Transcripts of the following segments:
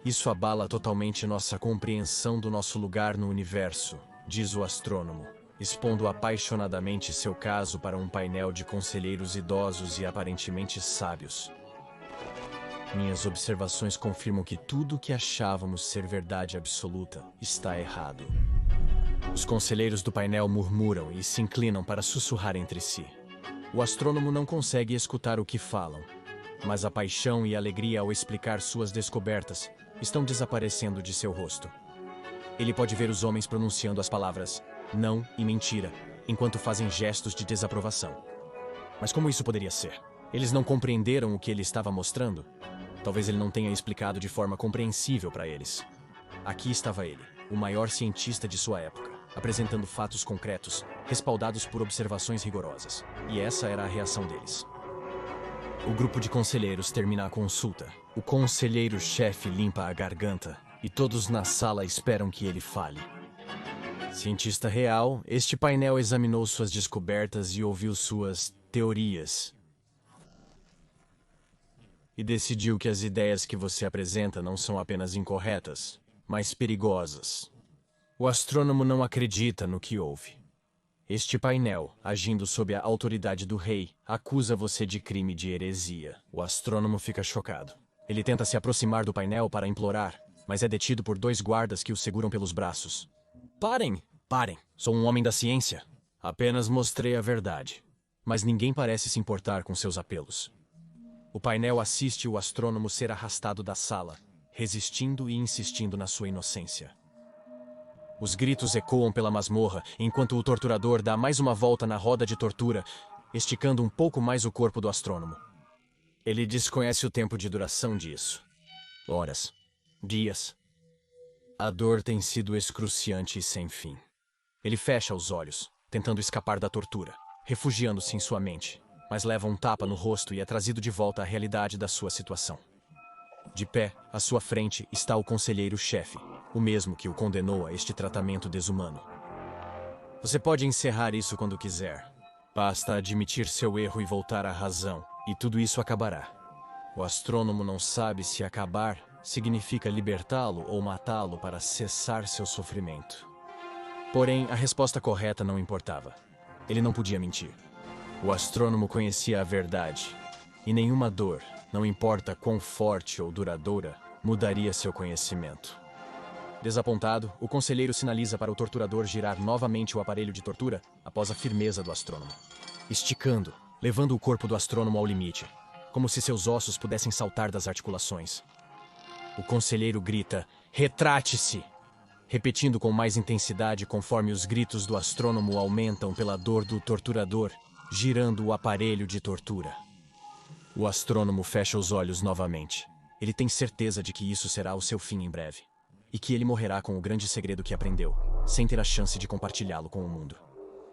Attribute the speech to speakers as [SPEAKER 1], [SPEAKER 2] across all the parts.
[SPEAKER 1] Isso abala totalmente nossa compreensão do nosso lugar no universo, diz o astrônomo, expondo apaixonadamente seu caso para um painel de conselheiros idosos e aparentemente sábios. Minhas observações confirmam que tudo o que achávamos ser verdade absoluta está errado. Os conselheiros do painel murmuram e se inclinam para sussurrar entre si. O astrônomo não consegue escutar o que falam, mas a paixão e a alegria ao explicar suas descobertas estão desaparecendo de seu rosto. Ele pode ver os homens pronunciando as palavras não e mentira, enquanto fazem gestos de desaprovação. Mas como isso poderia ser? Eles não compreenderam o que ele estava mostrando? Talvez ele não tenha explicado de forma compreensível para eles. Aqui estava ele, o maior cientista de sua época, apresentando fatos concretos, respaldados por observações rigorosas. E essa era a reação deles. O grupo de conselheiros termina a consulta. O conselheiro-chefe limpa a garganta e todos na sala esperam que ele fale. Cientista real, este painel examinou suas descobertas e ouviu suas teorias. E decidiu que as ideias que você apresenta não são apenas incorretas, mas perigosas. O astrônomo não acredita no que ouve. Este painel, agindo sob a autoridade do rei, acusa você de crime de heresia. O astrônomo fica chocado. Ele tenta se aproximar do painel para implorar, mas é detido por 2 guardas que o seguram pelos braços. Parem! Parem! Sou um homem da ciência. Apenas mostrei a verdade. Mas ninguém parece se importar com seus apelos. O painel assiste o astrônomo ser arrastado da sala, resistindo e insistindo na sua inocência. Os gritos ecoam pela masmorra, enquanto o torturador dá mais uma volta na roda de tortura, esticando um pouco mais o corpo do astrônomo. Ele desconhece o tempo de duração disso. Horas. Dias. A dor tem sido excruciante e sem fim. Ele fecha os olhos, tentando escapar da tortura, refugiando-se em sua mente, mas leva um tapa no rosto e é trazido de volta à realidade da sua situação. De pé, à sua frente, está o conselheiro-chefe, o mesmo que o condenou a este tratamento desumano. Você pode encerrar isso quando quiser. Basta admitir seu erro e voltar à razão, e tudo isso acabará. O astrônomo não sabe se acabar significa libertá-lo ou matá-lo para cessar seu sofrimento. Porém, a resposta correta não importava. Ele não podia mentir. O astrônomo conhecia a verdade, e nenhuma dor, não importa quão forte ou duradoura, mudaria seu conhecimento. Desapontado, o conselheiro sinaliza para o torturador girar novamente o aparelho de tortura após a firmeza do astrônomo. Esticando, levando o corpo do astrônomo ao limite, como se seus ossos pudessem saltar das articulações. O conselheiro grita, retrate-se! Repetindo com mais intensidade conforme os gritos do astrônomo aumentam pela dor do torturador, girando o aparelho de tortura. O astrônomo fecha os olhos novamente. Ele tem certeza de que isso será o seu fim em breve. E que ele morrerá com o grande segredo que aprendeu, sem ter a chance de compartilhá-lo com o mundo.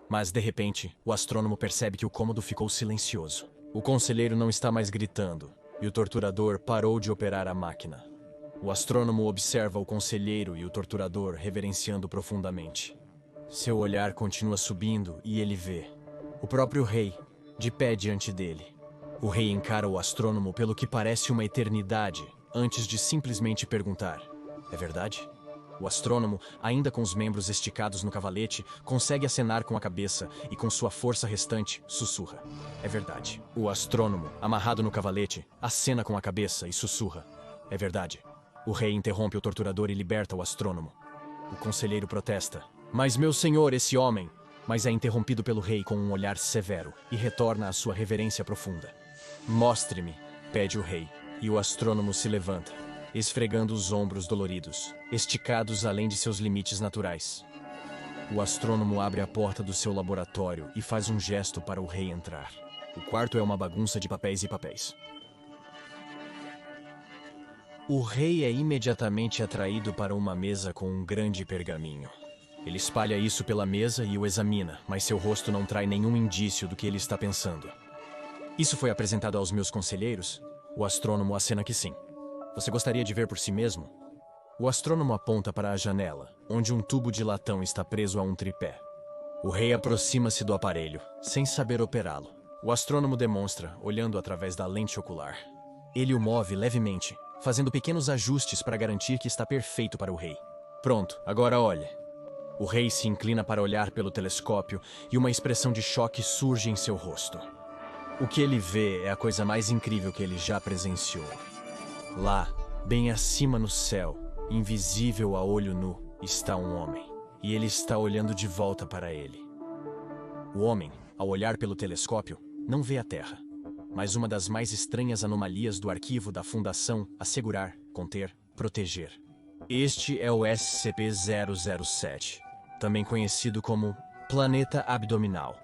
[SPEAKER 1] Mas, de repente, o astrônomo percebe que o cômodo ficou silencioso. O conselheiro não está mais gritando, e o torturador parou de operar a máquina. O astrônomo observa o conselheiro e o torturador reverenciando profundamente. Seu olhar continua subindo e ele vê o próprio rei, de pé diante dele. O rei encara o astrônomo pelo que parece uma eternidade, antes de simplesmente perguntar: é verdade? O astrônomo, ainda com os membros esticados no cavalete, consegue acenar com a cabeça e, com sua força restante, sussurra: é verdade. O astrônomo, amarrado no cavalete, acena com a cabeça e sussurra: é verdade. O rei interrompe o torturador e liberta o astrônomo. O conselheiro protesta: mas, meu senhor, esse homem... Mas é interrompido pelo rei com um olhar severo e retorna à sua reverência profunda. Mostre-me, pede o rei, e o astrônomo se levanta, esfregando os ombros doloridos, esticados além de seus limites naturais. O astrônomo abre a porta do seu laboratório e faz um gesto para o rei entrar. O quarto é uma bagunça de papéis e papéis. O rei é imediatamente atraído para uma mesa com um grande pergaminho. Ele espalha isso pela mesa e o examina, mas seu rosto não trai nenhum indício do que ele está pensando. Isso foi apresentado aos meus conselheiros? O astrônomo acena que sim. Você gostaria de ver por si mesmo? O astrônomo aponta para a janela, onde um tubo de latão está preso a um tripé. O rei aproxima-se do aparelho, sem saber operá-lo. O astrônomo demonstra, olhando através da lente ocular. Ele o move levemente, fazendo pequenos ajustes para garantir que está perfeito para o rei. Pronto, agora olhe. O rei se inclina para olhar pelo telescópio e uma expressão de choque surge em seu rosto. O que ele vê é a coisa mais incrível que ele já presenciou. Lá, bem acima no céu, invisível a olho nu, está um homem. E ele está olhando de volta para ele. O homem, ao olhar pelo telescópio, não vê a Terra, mas uma das mais estranhas anomalias do arquivo da Fundação Assegurar, Conter, Proteger. Este é o SCP-007, também conhecido como Planeta Abdominal.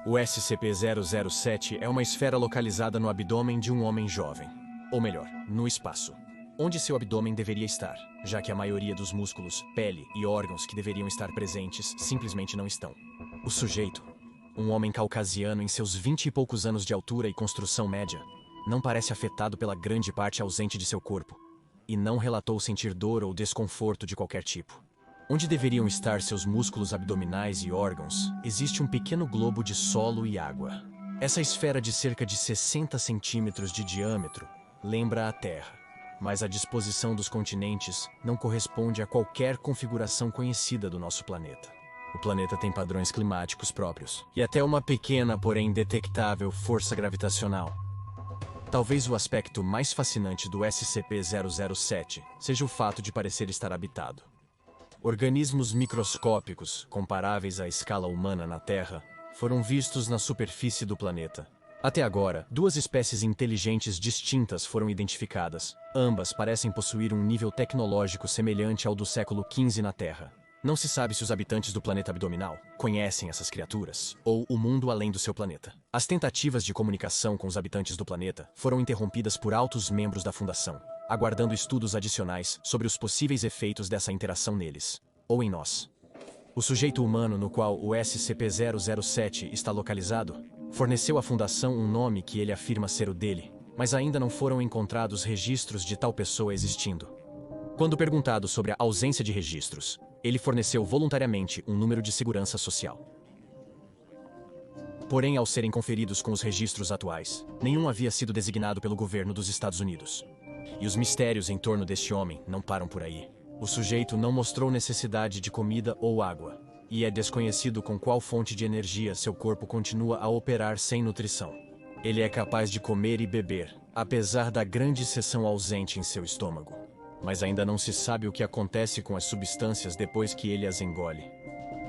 [SPEAKER 1] O SCP-007 é uma esfera localizada no abdômen de um homem jovem, ou melhor, no espaço, onde seu abdômen deveria estar, já que a maioria dos músculos, pele e órgãos que deveriam estar presentes simplesmente não estão. O sujeito, um homem caucasiano em seus 20 e poucos anos de altura e construção média, não parece afetado pela grande parte ausente de seu corpo, e não relatou sentir dor ou desconforto de qualquer tipo. Onde deveriam estar seus músculos abdominais e órgãos, existe um pequeno globo de solo e água. Essa esfera de cerca de 60 centímetros de diâmetro lembra a Terra, mas a disposição dos continentes não corresponde a qualquer configuração conhecida do nosso planeta. O planeta tem padrões climáticos próprios, e até uma pequena, porém detectável, força gravitacional. Talvez o aspecto mais fascinante do SCP-007 seja o fato de parecer estar habitado. Organismos microscópicos, comparáveis à escala humana na Terra, foram vistos na superfície do planeta. Até agora, duas espécies inteligentes distintas foram identificadas. Ambas parecem possuir um nível tecnológico semelhante ao do século XV na Terra. Não se sabe se os habitantes do planeta abdominal conhecem essas criaturas, ou o mundo além do seu planeta. As tentativas de comunicação com os habitantes do planeta foram interrompidas por altos membros da Fundação, aguardando estudos adicionais sobre os possíveis efeitos dessa interação neles, ou em nós. O sujeito humano no qual o SCP-007 está localizado forneceu à Fundação um nome que ele afirma ser o dele, mas ainda não foram encontrados registros de tal pessoa existindo. Quando perguntado sobre a ausência de registros, ele forneceu voluntariamente um número de segurança social. Porém, ao serem conferidos com os registros atuais, nenhum havia sido designado pelo governo dos Estados Unidos. E os mistérios em torno deste homem não param por aí. O sujeito não mostrou necessidade de comida ou água, e é desconhecido com qual fonte de energia seu corpo continua a operar sem nutrição. Ele é capaz de comer e beber, apesar da grande seção ausente em seu estômago. Mas ainda não se sabe o que acontece com as substâncias depois que ele as engole.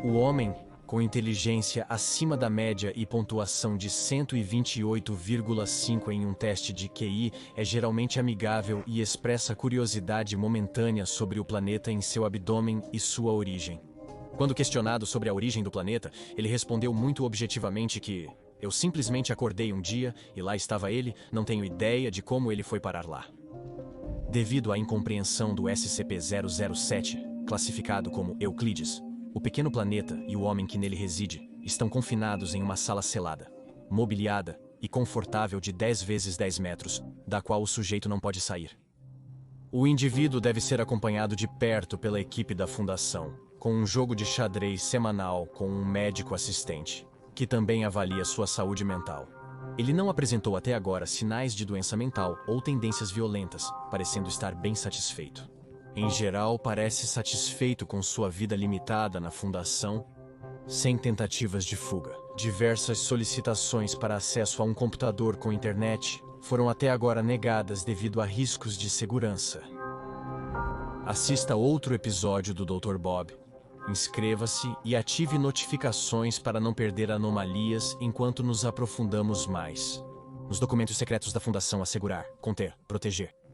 [SPEAKER 1] O homem, com inteligência acima da média e pontuação de 128,5 em um teste de QI, é geralmente amigável e expressa curiosidade momentânea sobre o planeta em seu abdômen e sua origem. Quando questionado sobre a origem do planeta, ele respondeu muito objetivamente que eu simplesmente acordei um dia e lá estava ele, não tenho ideia de como ele foi parar lá. Devido à incompreensão do SCP-007, classificado como Euclides, o pequeno planeta e o homem que nele reside estão confinados em uma sala selada, mobiliada e confortável de 10 vezes 10 metros, da qual o sujeito não pode sair. O indivíduo deve ser acompanhado de perto pela equipe da Fundação, com um jogo de xadrez semanal com um médico assistente, que também avalia sua saúde mental. Ele não apresentou até agora sinais de doença mental ou tendências violentas, parecendo estar bem satisfeito. Em geral, parece satisfeito com sua vida limitada na Fundação, sem tentativas de fuga. Diversas solicitações para acesso a um computador com internet foram até agora negadas devido a riscos de segurança. Assista outro episódio do Dr. Bob. Inscreva-se e ative notificações para não perder anomalias enquanto nos aprofundamos mais. Nos documentos secretos da Fundação Assegurar, Conter, Proteger.